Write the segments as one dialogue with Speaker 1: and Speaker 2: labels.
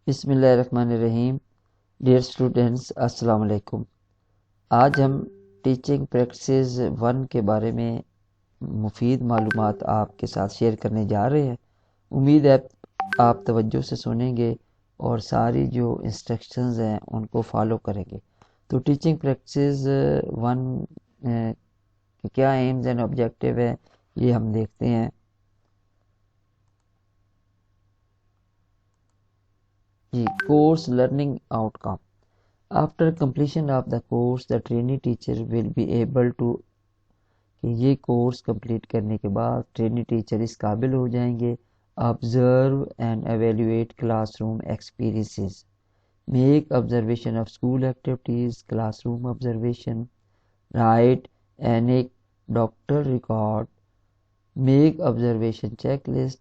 Speaker 1: بسم اللہ الرحمن الرحیم. ڈیئر اسٹوڈنٹس، السلام علیکم. آج ہم ٹیچنگ پریکٹسز 1 کے بارے میں مفید معلومات آپ کے ساتھ شیئر کرنے جا رہے ہیں. امید ہے آپ توجہ سے سنیں گے اور ساری جو انسٹرکشنز ہیں ان کو فالو کریں گے. تو ٹیچنگ پریکٹسز 1 کے کیا ایمز اینڈ آبجیکٹیو ہیں یہ ہم دیکھتے ہیں. Course learning outcome. After completion of the course, the trainee teacher will be able to کہ یہ کورس کمپلیٹ کرنے کے بعد ٹرینی ٹیچر اس قابل ہو جائیں گے observe and evaluate classroom experiences, make observation of school activities, classroom observation, write anecdotal record, make observation checklist,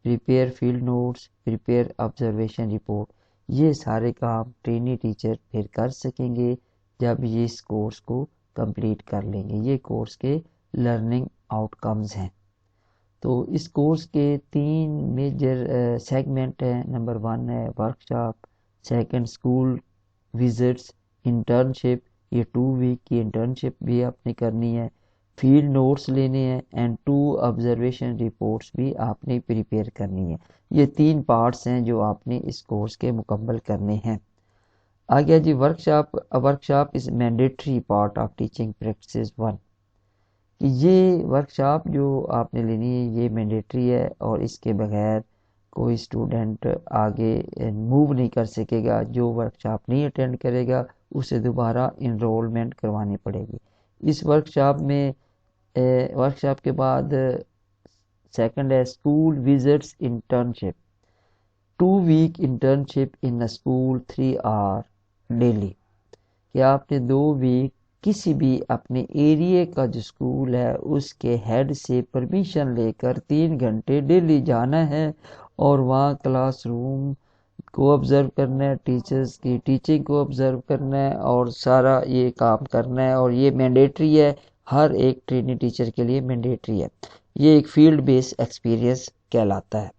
Speaker 1: prepare field notes, prepare observation report. یہ سارے کام ٹرینی ٹیچر پھر کر سکیں گے جب یہ اس کورس کو کمپلیٹ کر لیں گے. یہ کورس کے لرننگ آؤٹ کمز ہیں. تو اس کورس کے 3 میجر سیگمنٹ ہیں. نمبر 1 ہے work shop, second school visits, internship, یہ 2 ویک کی انٹرنشپ بھی آپ نے کرنی ہے، فیلڈ نوٹس لینے ہیں اینڈ 2 آبزرویشن رپورٹس بھی آپ نے پریپیئر کرنی ہے. یہ 3 پارٹس ہیں جو آپ نے اس کورس کے مکمل کرنے ہیں. آگے جی workshop is mandatory part of teaching practices 1. کہ یہ ورک شاپ جو آپ نے لینی ہے یہ مینڈیٹری ہے اور اس کے بغیر کوئی اسٹوڈنٹ آگے موو نہیں کر سکے گا. جو ورک شاپ نہیں اٹینڈ کرے گا اسے دوبارہ انرولمنٹ کروانی پڑے گی. اس ورک شاپ کے بعد سیکنڈ ہے school visits internship. 2 week internship in school 3 hour daily. کہ آپ نے 2 ویک کسی بھی اپنے ایریے کا جو اسکول ہے اس کے ہیڈ سے پرمیشن لے کر 3 گھنٹے ڈیلی جانا ہے اور وہاں کلاس روم کو آبزرو کرنا ہے، ٹیچرز کی ٹیچنگ کو آبزرو کرنا ہے اور سارا یہ کام کرنا ہے. اور یہ مینڈیٹری ہے، ہر ایک ٹریننگ ٹیچر کے لیے مینڈیٹری ہے. یہ ایک فیلڈ بیس ایکسپیرئنس کہلاتا ہے.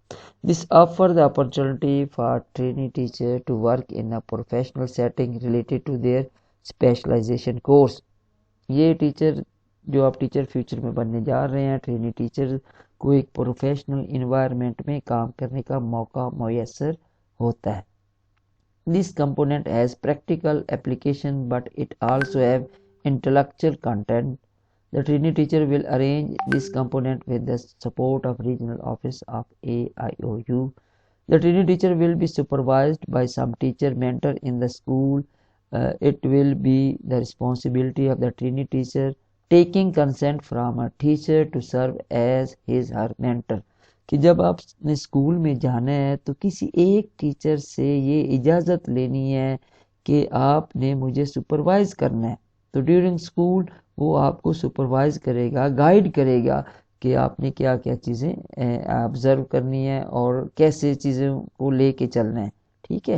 Speaker 1: This offers the opportunity for trainee teacher to work in a professional setting related to their specialization course. یہ ٹیچر جو آپ ٹیچر فیوچر میں بننے جا رہے ہیں ٹرینی ٹیچر کو ایک پروفیشنل انوائرمنٹ میں کام کرنے کا موقع میسر ہوتا ہے. This component has practical application but it also have intellectual content. The trainee teacher will arrange this component with the support of regional office of AIOU. The trainee teacher will be supervised by some teacher mentor in the school. It will be the responsibility of the trainee teacher taking consent from a teacher to serve as his her mentor. کہ جب آپ نے school میں جانا ہے تو کسی ایک ٹیچر سے یہ اجازت لینی ہے کہ آپ نے مجھے سپروائز کرنا ہے. تو ڈیورنگ اسکول وہ آپ کو سپروائز کرے گا، گائیڈ کرے گا کہ آپ نے کیا کیا چیزیں آبزرو کرنی ہے اور کیسے چیزوں کو لے کے چلنا ہے. ٹھیک ہے.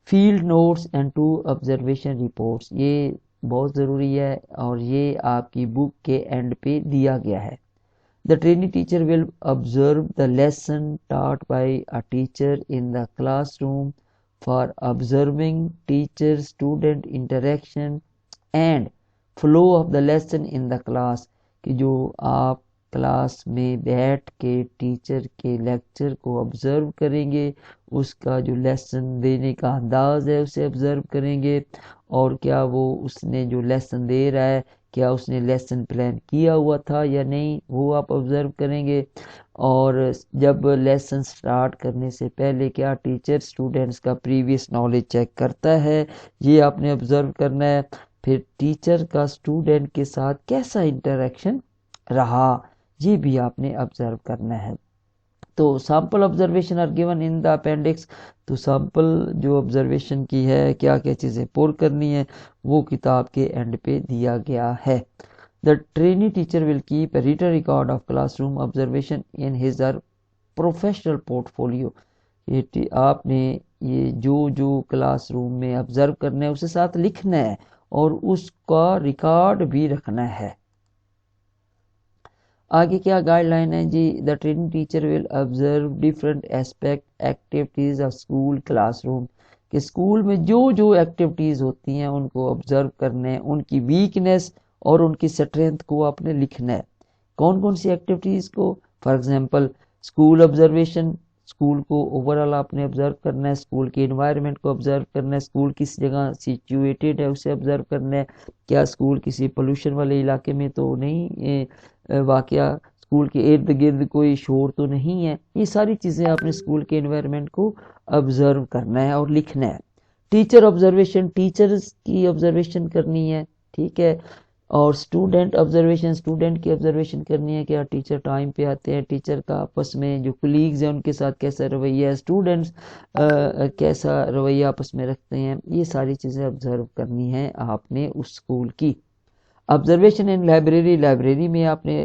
Speaker 1: Field notes and 2 observation reports یہ بہت ضروری ہے اور یہ آپ کی بک کے اینڈ پہ دیا گیا ہے. The trainee teacher will observe the lesson taught by a teacher in the classroom for observing teacher-student interaction and flow of the lesson in the class. کہ جو آپ کلاس میں بیٹھ کے ٹیچر کے لیکچر کو آبزرو کریں گے، اس کا جو لیسن دینے کا انداز ہے اسے آبزرو کریں گے اور کیا وہ اس نے جو لیسن دے رہا ہے کیا اس نے لیسن پلان کیا ہوا تھا یا نہیں وہ آپ آبزرو کریں گے. اور جب لیسن سٹارٹ کرنے سے پہلے کیا ٹیچر سٹوڈنٹس کا پریویس نالج چیک کرتا ہے یہ آپ نے آبزرو کرنا ہے. پھر ٹیچر کا سٹوڈنٹ کے ساتھ کیسا انٹریکشن رہا یہ بھی آپ نے آبزرو کرنا ہے. تو sample observation are given in the appendix. تو سیمپل جو آبزرویشن کی ہے کیا کیا چیزیں پر کرنی ہے وہ کتاب کے اینڈ پہ دیا گیا ہے. The trainee teacher will keep a written record of classroom observation in his or professional portfolio. آپ نے یہ جو کلاس روم میں آبزرو کرنا ہے اسے ساتھ لکھنا ہے اور اس کا ریکارڈ بھی رکھنا ہے. آگے کیا گائیڈ لائن ہے جی؟ The training teacher will observe different aspect activities of school classroom, کہ اسکول میں جو ایکٹیویٹیز ہوتی ہیں ان کو آبزرو کرنا ہے، ان کی ویکنیس اور ان کی اسٹرینتھ کو آپ نے لکھنا ہے۔ کون کون سی ایکٹیویٹیز کو؟ For example school observation, school کو اوور آل آپ نے آبزرو کرنا ہے، اسکول کے انوائرمنٹ کو آبزرو کرنا ہے، اسکول کس جگہ سچویٹڈ ہے اسے آبزرو کرنا ہے، کیا اسکول کسی پولوشن والے علاقے میں تو نہیں واقعہ، اسکول کے ارد گرد کوئی شور تو نہیں ہے، یہ ساری چیزیں آپ نے اسکول کے انوائرمنٹ کو آبزرو کرنا ہے اور لکھنا ہے۔ ٹیچر آبزرویشن، ٹیچرز کی آبزرویشن کرنی ہے، ٹھیک ہے۔ اور اسٹوڈنٹ آبزرویشن، اسٹوڈنٹ کی آبزرویشن کرنی ہے، کیا ٹیچر ٹائم پہ آتے ہیں، ٹیچر کا آپس میں جو کلیگز ہیں ان کے ساتھ کیسا رویہ ہے، اسٹوڈنٹس کیسا رویہ آپس میں رکھتے ہیں، یہ ساری چیزیں آبزرو کرنی ہیں آپ نے اس اسکول کی۔ آبزرویشن ان لائبریری، لائبریری میں آپ نے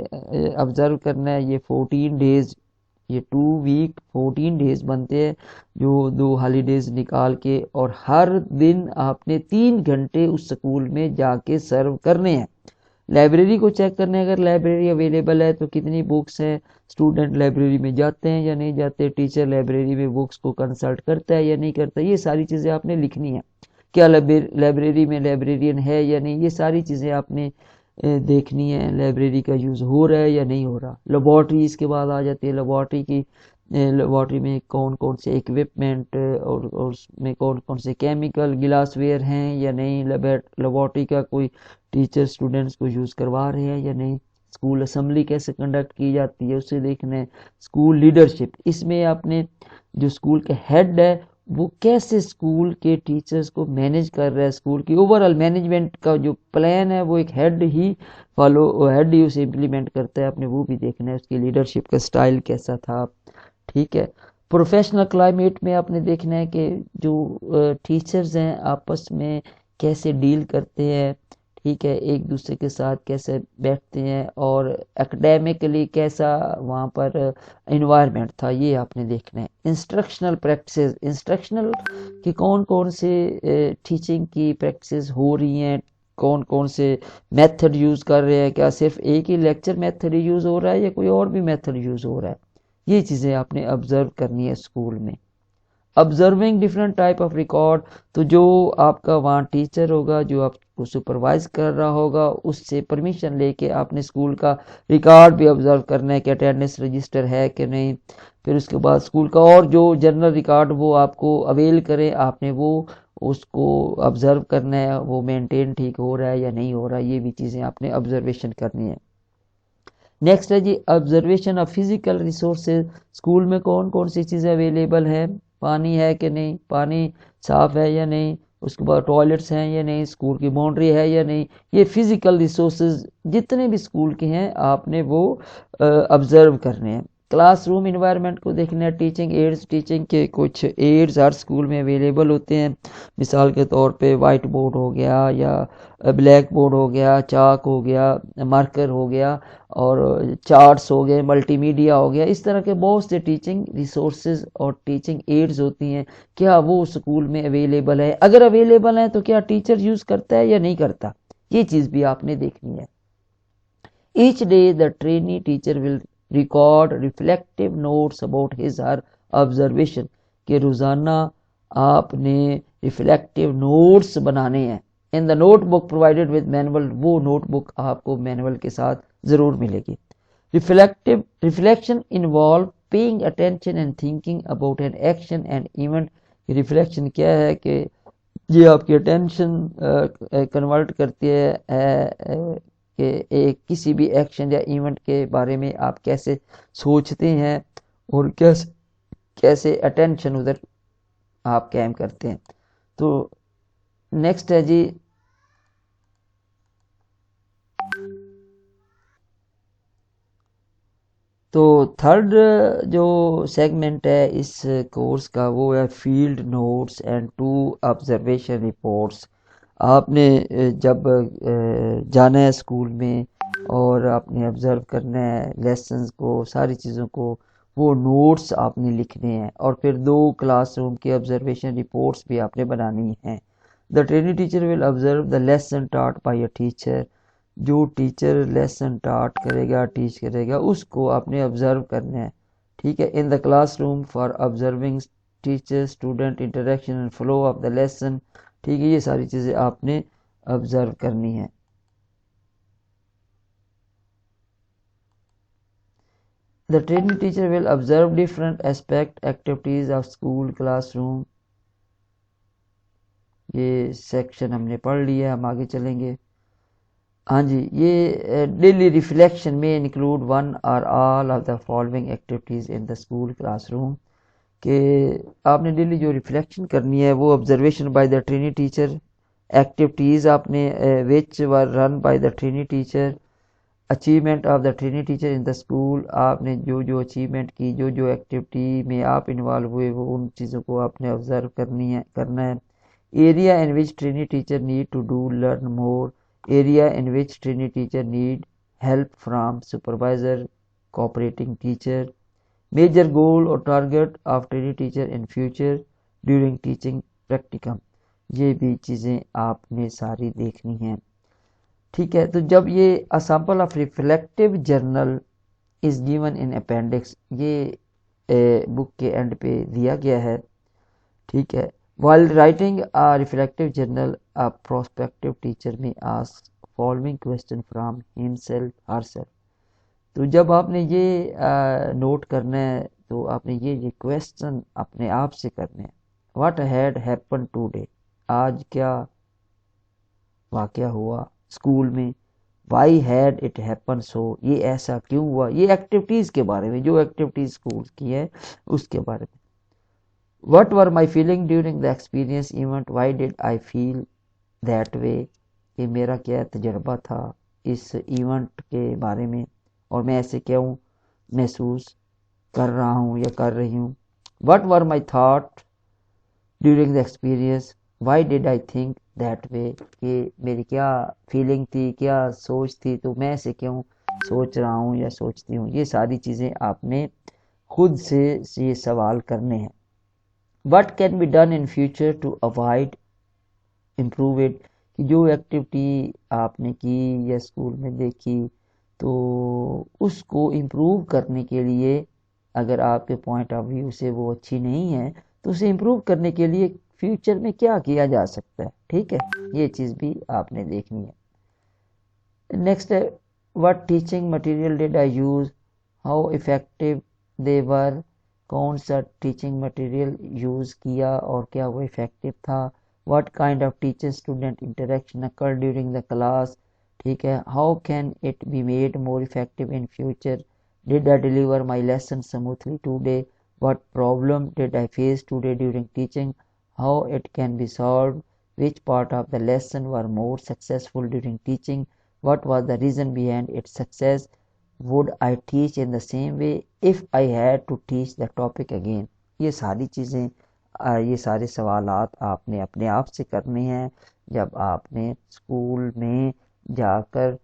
Speaker 1: آبزرو کرنا ہے، یہ 14 ڈیز، یہ 2 ویک 14 ڈیز بنتے ہیں، جو 2 ہالیڈیز نکال کے، اور ہر دن آپ نے 3 گھنٹے اس سکول میں جا کے سرو کرنے ہیں۔ لائبریری کو چیک کرنا ہے، اگر لائبریری اویلیبل ہے تو کتنی بکس ہیں، اسٹوڈنٹ لائبریری میں جاتے ہیں یا نہیں جاتے، ٹیچر لائبریری میں بکس کو کنسلٹ کرتا ہے یا نہیں کرتا، یہ ساری چیزیں آپ نے لکھنی ہیں۔ کیا لائبریری میں لائبریرین ہے یا نہیں، یہ ساری چیزیں آپ نے دیکھنی ہے، لائبریری کا یوز ہو رہا ہے یا نہیں ہو رہا۔ لیبارٹری اس کے بعد آ جاتی ہے، لیبارٹری میں کون کون سے اکوپمنٹ اور اس میں کون کون سے کیمیکل گلاس ویئر ہیں یا نہیں، لیبارٹری کا کوئی ٹیچر اسٹوڈنٹس کو یوز کروا رہے ہیں یا نہیں، اسکول اسمبلی کیسے کنڈکٹ کی جاتی ہے اسے دیکھنا ہے۔ اسکول لیڈرشپ، اس میں آپ نے جو اسکول کے ہیڈ ہے وہ کیسے اسکول کے ٹیچرز کو مینیج کر رہا ہے، اسکول کی اوور آل مینجمنٹ کا جو پلان ہے وہ ایک ہیڈ ہی اسے امپلیمنٹ کرتا ہے، آپ نے وہ بھی دیکھنا ہے، اس کی لیڈرشپ کا سٹائل کیسا تھا، ٹھیک ہے۔ پروفیشنل کلائمیٹ میں آپ نے دیکھنا ہے کہ جو ٹیچرز ہیں آپس میں کیسے ڈیل کرتے ہیں، ٹھیک ہے، ایک دوسرے کے ساتھ کیسے بیٹھتے ہیں، اور اکیڈیمکلی کیسا وہاں پر انوائرمنٹ تھا، یہ آپ نے دیکھنا ہے۔ انسٹرکشنل پریکٹسز، انسٹرکشنل کہ کون کون سے ٹیچنگ کی پریکٹسز ہو رہی ہیں، کون کون سے میتھڈ یوز کر رہے ہیں، کیا صرف ایک ہی لیکچر میتھڈ یوز ہو رہا ہے یا کوئی اور بھی میتھڈ یوز ہو رہا ہے، یہ چیزیں آپ نے آبزرو کرنی ہے اسکول میں۔ Observing different type of record, تو جو آپ کا وہاں ٹیچر ہوگا جو آپ کو سپروائز کر رہا ہوگا اس سے پرمیشن لے کے آپ نے اسکول کا ریکارڈ بھی آبزرو کرنا ہے کہ اٹینڈنس رجسٹر ہے کہ نہیں، پھر اس کے بعد اسکول کا اور جو جنرل ریکارڈ وہ آپ کو اویل کرے، آپ نے وہ اس کو آبزرو کرنا ہے، وہ مینٹین ٹھیک ہو رہا ہے یا نہیں ہو رہا، یہ بھی چیزیں آپ نے آبزرویشن کرنی ہے۔ نیکسٹ ہے جی observation of physical resources, school میں کون کون سی چیزیں اویلیبل ہیں، پانی ہے کہ نہیں، پانی صاف ہے یا نہیں، اس کے بعد ٹوائلٹس ہیں یا نہیں، اسکول کی باؤنڈری ہے یا نہیں، یہ فزیکل ریسورسز جتنے بھی اسکول کے ہیں آپ نے وہ آبزرو کرنے ہیں۔ کلاس روم انوائرمنٹ کو دیکھنا ہے، ٹیچنگ ایڈز، ٹیچنگ کے کچھ ایڈز ہر اسکول میں اویلیبل ہوتے ہیں، مثال کے طور پہ وائٹ بورڈ ہو گیا یا بلیک بورڈ ہو گیا، چاک ہو گیا، مارکر ہو گیا، اور چارٹس ہو گئے، ملٹی میڈیا ہو گیا، اس طرح کے بہت سے ٹیچنگ ریسورسز اور ٹیچنگ ایڈز ہوتی ہیں، کیا وہ اسکول میں اویلیبل ہے، اگر اویلیبل ہیں تو کیا ٹیچر یوز کرتا ہے یا نہیں کرتا، یہ چیز بھی آپ نے دیکھنی ہے۔ Each day the trainee teacher will record reflective notes about his her observation, کہ روزانہ آپ نے ریفلیکٹیو نوٹس بنانے ہیں۔ In the notebook provided with manual, وہ نوٹ بک آپ کو مینول کے ساتھ ضرور ملے گی۔ Reflection involve paying attention and thinking about an action and event, reflection کیا ہے کہ یہ آپ کی اٹینشن کنورٹ کرتی ہے کہ ایک کسی بھی ایکشن یا ایونٹ کے بارے میں آپ کیسے سوچتے ہیں اور کیسے اٹینشن ادھر آپ قائم کرتے ہیں۔ تو نیکسٹ ہے جی تو تھرڈ جو سیگمنٹ ہے اس کورس کا وہ ہے field notes and 2 observation reports. آپ نے جب جانا ہے اسکول میں اور آپ نے آبزرو کرنا ہے لیسنز کو، ساری چیزوں کو، وہ نوٹس آپ نے لکھنے ہیں، اور پھر 2 کلاس روم کے آبزرویشن رپورٹس بھی آپ نے بنانی ہیں۔ دا training teacher will observe the lesson taught by a teacher, جو ٹیچر لیسن ٹاٹ کرے گا ٹیچ کرے گا اس کو آپ نے آبزرو کرنا ہے. ٹھیک ہے. In the classroom for observing teacher student interaction and flow of the lesson. ٹھیک ہے. یہ ساری چیزیں آپ نے آبزرو کرنی ہیں. The training teacher will observe different aspect activities of school classroom. یہ سیکشن ہم نے پڑھ لیا. ہم آگے چلیں گے. ہاں جی. یہ ڈیلی ریفلیکشن میں include one or all of the following activities in the school classroom. کہ آپ نے ڈیلی جو ریفلیکشن کرنی ہے وہ observation by the training teacher. Activities آپ نے which were run by the training teacher. Achievement of the training teacher in the school. آپ نے جو اچیومنٹ کی جو ایکٹیویٹی میں آپ انوالو ہوئے وہ ان چیزوں کو آپ نے آبزرو کرنا ہے. Area in which training teacher need to do learn more. Area in which training teacher need help from supervisor cooperating teacher. Major goal or target of training teacher in future during teaching practicum. یہ بھی چیزیں آپ نے ساری دیکھنی ہیں. ٹھیک ہے. تو جب یہ sample of reflective journal is given in appendix. یہ بک کے اینڈ پہ دیا گیا ہے. ٹھیک ہے. While writing a reflective journal, a prospective teacher may ask following question from himself herself. تو جب آپ نے یہ نوٹ کرنا ہے تو آپ نے یہ کویسچن اپنے آپ سے کرنے ہیں. What had happened today? آج کیا واقعہ ہوا اسکول میں. Why had it happened so? یہ ایسا کیوں ہوا. یہ ایکٹیویٹیز کے بارے میں جو ایکٹیویٹیز اسکول کی ہے اس کے بارے میں. What were my feeling during the experience event? Why did I feel that way? کہ میرا کیا تجربہ تھا اس ایونٹ کے بارے میں اور میں ایسے کیوں محسوس کر رہا ہوں یا کر رہی ہوں. What were my thought during the experience? Why did I think that way? کہ میری کیا فیلنگ تھی کیا سوچ تھی تو میں ایسے کیوں سوچ رہا ہوں یا سوچتی ہوں. یہ ساری چیزیں آپ نے خود سے یہ سوال کرنے ہیں. What can be done in future to avoid improve it? کہ جو ایکٹیویٹی آپ نے کی یا اسکول میں دیکھی تو اس کو امپروو کرنے کے لیے اگر آپ کے پوائنٹ آف ویو سے وہ اچھی نہیں ہے تو اسے امپروو کرنے کے لیے فیوچر میں کیا کیا جا سکتا ہے. ٹھیک ہے. یہ چیز بھی آپ نے دیکھنی ہے. نیکسٹ ہے what teaching material did I use? How effective they were? کون سا ٹیچنگ مٹیریل یوز کیا اور کیا وہ افیکٹو تھا. What kind of teacher student interaction occur during the class. ٹھیک ہے. How can it be made more effective in future. Did I deliver my lesson smoothly today. What problem did I face today during teaching. How it can be solved. Which part of the lesson were more successful during teaching. What was the reason behind its success. Would I teach in the same way if I had to teach the topic again? یہ ساری چیزیں یہ سارے سوالات آپ نے اپنے آپ سے کرنے ہیں جب آپ نے اسکول میں جا کر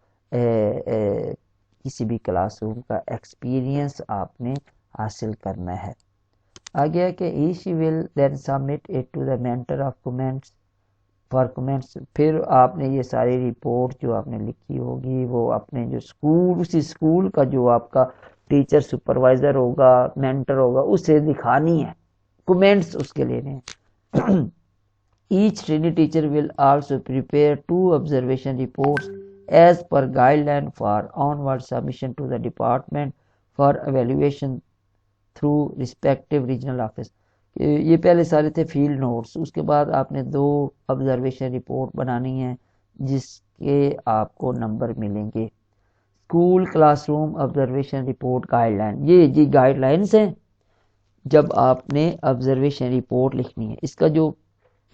Speaker 1: کسی بھی کلاس روم کا ایکسپیرئنس آپ نے حاصل کرنا ہے. آگے کہ each will then submit it to the mentor of comments for comments. پھر آپ نے یہ ساری رپورٹ جو آپ نے لکھی ہوگی وہ اپنے جو اسکول اسی اسکول کا جو آپ کا ٹیچر سپروائزر ہوگا مینٹر ہوگا اسے دکھانی ہے. کمنٹس اس کے لینے ہیں. Each training teacher will also prepare 2 observation reports as per guideline for onward submission to the department for evaluation through respective regional office. یہ پہلے سارے تھے فیلڈ نوٹس. اس کے بعد آپ نے 2 آبزرویشن رپورٹ بنانی ہیں جس کے آپ کو نمبر ملیں گے. School classroom observation report guide line. یہ جی گائیڈ لائنس ہیں جب آپ نے آبزرویشن رپورٹ لکھنی ہے. اس کا جو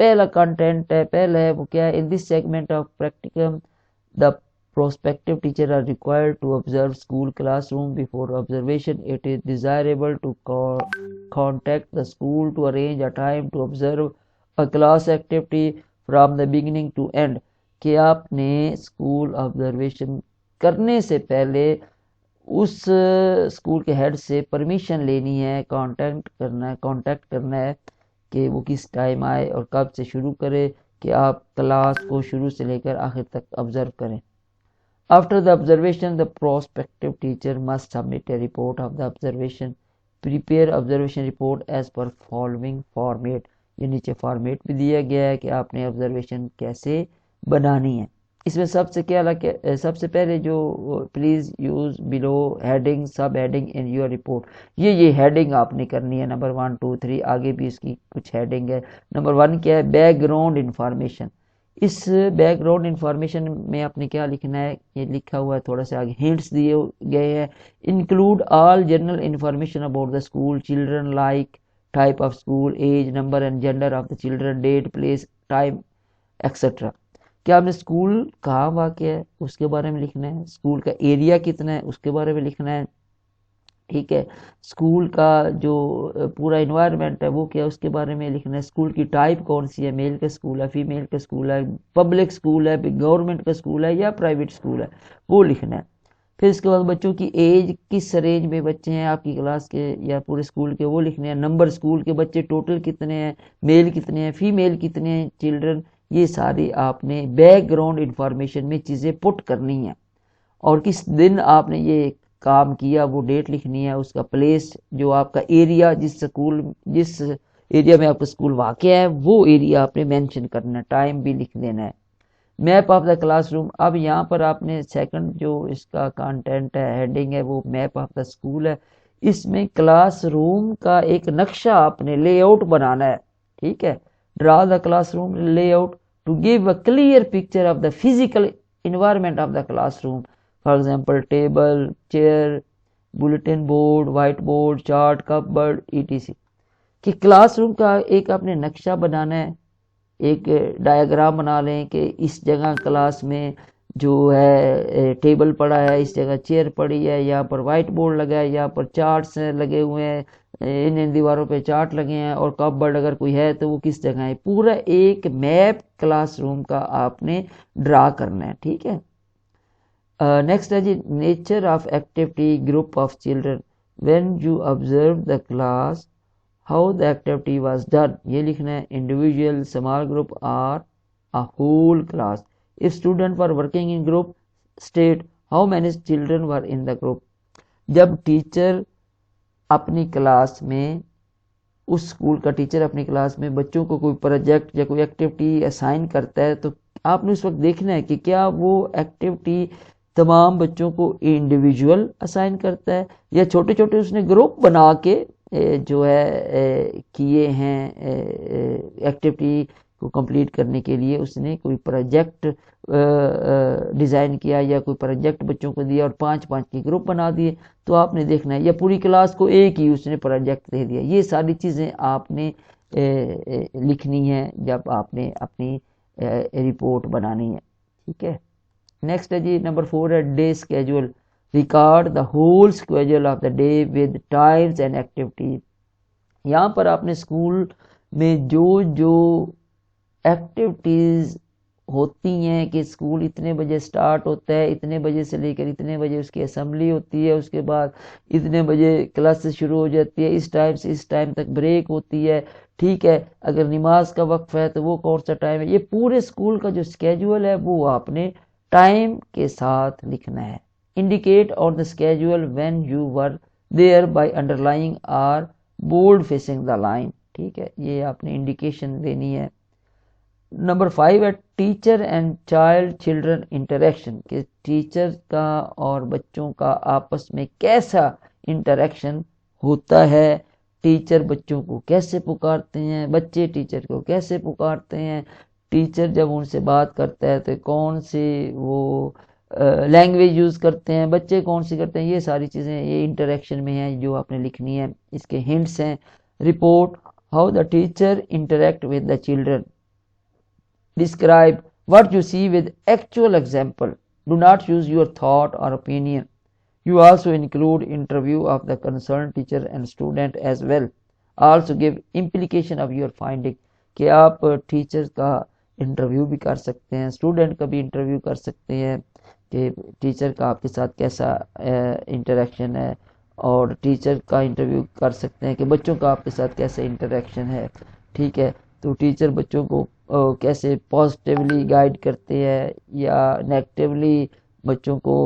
Speaker 1: پہلا کنٹینٹ ہے پہلا ہے وہ کیا ہے. In this segment of practicum the prospective teacher are required to observe school classroom. Before observation it is desirable to contact the school to arrange a time to observe a class activity from the beginning to end. کہ آپ نے school observation کرنے سے پہلے اس school کے head سے permission لینی ہے, کانٹیکٹ کرنا ہے کہ وہ کس ٹائم آئے اور کب سے شروع کرے کہ آپ کلاس کو شروع سے لے کر آخر تک آبزرو کریں. After the observation, the prospective teacher must submit a report of the observation. Prepare observation report as per following format. یہ نیچے فارمیٹ بھی دیا گیا ہے کہ آپ نے observation کیسے بنانی ہے. اس میں سب سے پہلے جو please use below heading sub heading in your report. یہ ہیڈنگ آپ نے کرنی ہے. نمبر 1 2 3 آگے بھی اس کی کچھ ہیڈنگ ہے. نمبر 1 کیا ہے؟ Background information. اس بیک گراؤنڈ انفارمیشن میں آپ نے کیا لکھنا ہے؟ یہ لکھا ہوا ہے تھوڑا سا آگے ہنٹس دیے گئے ہیں. Include all general information about the school, children like type of school, age, number and gender of the children, date, place, time etcetera. کیا آپ نے اسکول کہاں واقع ہے اس کے بارے میں لکھنا ہے. اسکول کا ایریا کتنا ہے اس کے بارے میں لکھنا ہے. ٹھیک ہے. اسکول کا جو پورا انوائرمنٹ ہے وہ کیا اس کے بارے میں لکھنا ہے. اسکول کی ٹائپ کون سی ہے, میل کا اسکول ہے, فیمیل کا اسکول ہے, پبلک اسکول ہے, گورنمنٹ کا اسکول ہے یا پرائیویٹ اسکول ہے, وہ لکھنا ہے. پھر اس کے بعد بچوں کی ایج, کس رینج میں بچے ہیں آپ کی کلاس کے یا پورے اسکول کے, وہ لکھنے ہیں. نمبر اسکول کے بچے ٹوٹل کتنے ہیں, میل کتنے ہیں, فیمیل کتنے ہیں چلڈرن. یہ ساری آپ نے بیک گراؤنڈ انفارمیشن میں چیزیں پٹ کرنی ہیں. اور کس دن آپ نے یہ کام کیا وہ ڈیٹ لکھنی ہے. اس کا پلیس, جو آپ کا ایریا, جس ایریا میں آپ کا اسکول واقع ہے وہ ایریا آپ نے مینشن کرنا ہے. ٹائم بھی لکھ دینا ہے. Map of the class room. اب یہاں پر آپ نے سیکنڈ جو اس کا کانٹینٹ ہے, ہیڈنگ ہے, وہ میپ آف دا اسکول ہے. اس میں کلاس روم کا ایک نقشہ آپ نے لے آؤٹ بنانا ہے. ٹھیک ہے. ڈرا دا classroom layout to give a clear picture of the physical environment of the classroom. For example table, chair, bulletin board, whiteboard, chart, cupboard, ETC. کہ classroom کا ایک آپ نے نقشہ بنانا ہے, ایک diagram بنا لیں کہ اس جگہ کلاس میں جو ہے ٹیبل پڑا ہے, اس جگہ چیئر پڑی ہے, یہاں پر وائٹ بورڈ لگا ہے, یہاں پر چارٹس لگے ہوئے ہیں, ان دیواروں پہ چارٹ لگے ہیں, اور کپ بورڈ اگر کوئی ہے تو وہ کس جگہ ہے. پورا ایک میپ کلاس روم کا آپ نے ڈرا کرنا ہے. ٹھیک ہے. نیکسٹ ہے جی, nature of activity, group of children. When you observe the class, how the activity was done. یہ لکھنا ہے. Individual, small group or a whole class. If students were working in group, state how many children were in the group. جب teacher اپنی class میں, اس school کا teacher اپنی class میں بچوں کو کوئی پروجیکٹ یا کوئی ایکٹیویٹی اسائن کرتا ہے تو آپ نے اس وقت دیکھنا ہے کہ کیا وہ ایکٹیویٹی تمام بچوں کو انڈیویجول اسائن کرتا ہے یا چھوٹے چھوٹے اس نے گروپ بنا کے جو ہے کیے ہیں ایکٹیویٹی کو کمپلیٹ کرنے کے لیے. اس نے کوئی پروجیکٹ ڈیزائن کیا یا کوئی پروجیکٹ بچوں کو دیا اور 5 کے گروپ بنا دیے, تو آپ نے دیکھنا ہے. یا پوری کلاس کو ایک ہی اس نے پروجیکٹ دے دیا. یہ ساری چیزیں آپ نے لکھنی ہے جب آپ نے اپنی رپورٹ بنانی ہے. ٹھیک ہے. نیکسٹ ہے جی نمبر 4 ہے day schedule. Record the whole schedule of the day with Times and activities. یہاں پر آپ نے اسکول میں جو ایکٹیویٹیز ہوتی ہیں کہ اسکول اتنے بجے سٹارٹ ہوتا ہے, اتنے بجے سے لے کر اتنے بجے اس کی اسمبلی ہوتی ہے, اس کے بعد اتنے بجے کلاسز شروع ہو جاتی ہے, اس ٹائم سے اس ٹائم تک بریک ہوتی ہے. ٹھیک ہے. اگر نماز کا وقف ہے تو وہ کون سا ٹائم ہے. یہ پورے اسکول کا جو اسکیجول ہے وہ آپ نے ٹائم کے ساتھ لکھنا ہے. Indicate on the schedule when you were there by underlining or bold facing the line. ٹھیک ہے. یہ آپ نے انڈیکیشن دینی ہے. نمبر 5 ہے ٹیچر اینڈ چلڈرن انٹریکشن. کہ ٹیچر کا اور بچوں کا آپس میں کیسا انٹریکشن ہوتا ہے, ٹیچر بچوں کو کیسے پکارتے ہیں, بچے ٹیچر کو کیسے پکارتے ہیں, ٹیچر جب ان سے بات کرتا ہے تو کون سی وہ لینگویج یوز کرتے ہیں, بچے کون سی کرتے ہیں. یہ ساری چیزیں یہ انٹریکشن میں ہیں جو آپ نے لکھنی ہے. اس کے ہنٹس ہیں. Report how the teacher interact with the children. Describe what you see with actual example. Do not use your thought or opinion. You also include interview of the concerned teacher and student as well. Also give implication of your finding. کہ آپ teacher کا interview بھی کر سکتے ہیں, student کا بھی interview کر سکتے ہیں کہ ٹیچر کا آپ کے ساتھ کیسا انٹریکشن ہے, اور ٹیچر کا انٹرویو کر سکتے ہیں کہ بچوں کا آپ کے ساتھ کیسا انٹریکشن ہے. ٹھیک ہے. تو ٹیچر بچوں کو کیسے پازیٹیولی گائیڈ کرتے ہیں یا نیگیٹیولی بچوں کو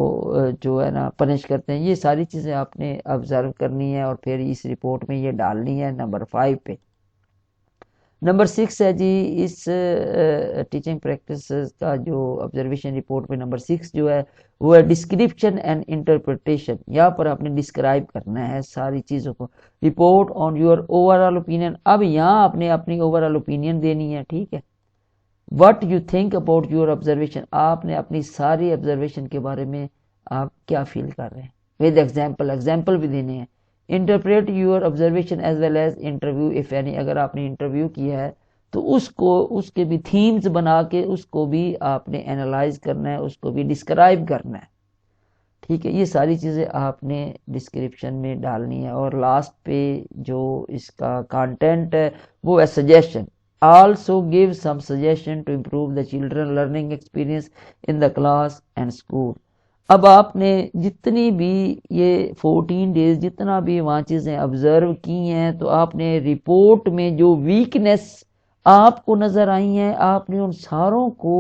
Speaker 1: جو ہے نا پنش کرتے ہیں. یہ ساری چیزیں آپ نے آبزرو کرنی ہے اور پھر اس رپورٹ میں یہ ڈالنی ہے. نمبر 5 پہ. نمبر 6 ہے جی اس ٹیچنگ پریکٹس کا جو آبزرویشن رپورٹ پہ نمبر 6 جو ہے وہ ہے ڈسکرپشن اینڈ انٹرپریٹیشن. یہاں پر آپ نے ڈسکرائب کرنا ہے ساری چیزوں کو. Report on your over all opinion. اب یہاں آپ نے اپنی اوور آل اوپینین دینی ہے. ٹھیک ہے. What you think about your observation. آپ نے اپنی ساری آبزرویشن کے بارے میں آپ کیا فیل کر رہے ہیں. ود ایگزامپل بھی دینے ہیں. Interpret your observation as well as interview if any. اگر آپ نے انٹرویو کیا ہے تو اس کے بھی تھیمز بنا کے اس کو بھی آپ نے اینالائز کرنا ہے, اس کو بھی ڈسکرائب کرنا ہے. ٹھیک ہے. یہ ساری چیزیں آپ نے ڈسکرپشن میں ڈالنی ہے. اور لاسٹ پہ جو اس کا کانٹینٹ ہے وہ ہے suggestion. Also give some suggestion to improve the children learning experience in the class and school. اب آپ نے جتنی بھی یہ 14 ڈیز جتنا بھی وہاں چیزیں آبزرو کی ہیں تو آپ نے رپورٹ میں جو ویکنیس آپ کو نظر آئی ہیں آپ نے ان ساروں کو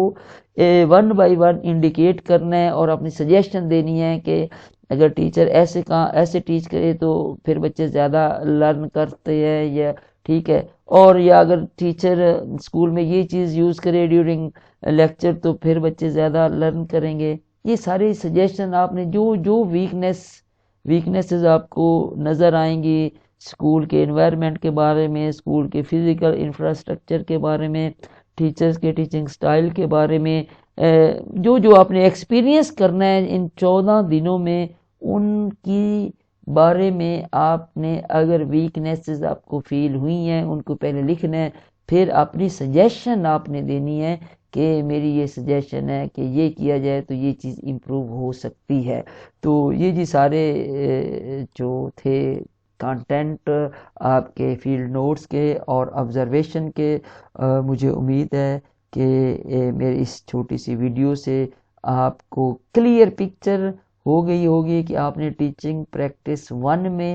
Speaker 1: 1 بائی 1 انڈیکیٹ کرنا ہے اور اپنی سجیشن دینی ہے کہ اگر ٹیچر ایسے ٹیچ کرے تو پھر بچے زیادہ لرن کرتے ہیں یا ٹھیک ہے. اور یا اگر ٹیچر اسکول میں یہ چیز یوز کرے ڈیورنگ لیکچر تو پھر بچے زیادہ لرن کریں گے. یہ سارے سجیشن آپ نے جو ویکنیسز آپ کو نظر آئیں گی اسکول کے انوائرمنٹ کے بارے میں, اسکول کے فزیکل انفراسٹرکچر کے بارے میں, ٹیچرز کے ٹیچنگ سٹائل کے بارے میں, جو آپ نے ایکسپیرینس کرنا ہے ان 14 دنوں میں, ان کی بارے میں آپ نے اگر ویکنیسز آپ کو فیل ہوئی ہیں ان کو پہلے لکھنا ہے. پھر اپنی سجیشن آپ نے دینی ہے کہ میری یہ سجیشن ہے کہ یہ کیا جائے تو یہ چیز امپروو ہو سکتی ہے. تو یہ جی سارے جو تھے کانٹینٹ آپ کے فیلڈ نوٹس کے اور آبزرویشن کے. مجھے امید ہے کہ میری اس چھوٹی سی ویڈیو سے آپ کو کلیئر پکچر ہو گئی ہوگی کہ آپ نے ٹیچنگ پریکٹس 1 میں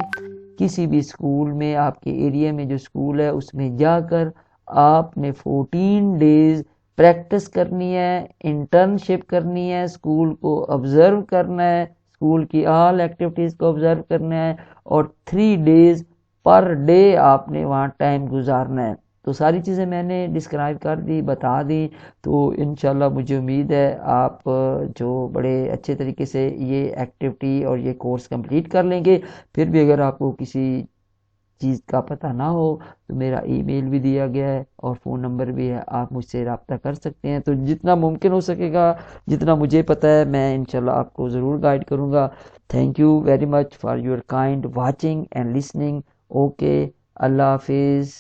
Speaker 1: کسی بھی اسکول میں آپ کے ایریا میں جو اسکول ہے اس میں جا کر آپ نے 14 ڈیز پریکٹس کرنی ہے, انٹرنشپ کرنی ہے, اسکول کو آبزرو کرنا ہے, اسکول کی آل ایکٹیویٹیز کو آبزرو کرنا ہے اور 3 ڈیز پر ڈے آپ نے وہاں ٹائم گزارنا ہے. تو ساری چیزیں میں نے ڈسکرائب کر دی, بتا دی. تو انشاءاللہ مجھے امید ہے آپ جو بڑے اچھے طریقے سے یہ ایکٹیویٹی اور یہ کورس کمپلیٹ کر لیں گے. پھر بھی اگر آپ کو کسی چیز کا پتہ نہ ہو تو میرا ای میل بھی دیا گیا ہے اور فون نمبر بھی ہے, آپ مجھ سے رابطہ کر سکتے ہیں. تو جتنا ممکن ہو سکے گا, جتنا مجھے پتہ ہے, میں انشاءاللہ آپ کو ضرور گائیڈ کروں گا. Thank you very much for your kind watching and listening. Okay, اللہ حافظ.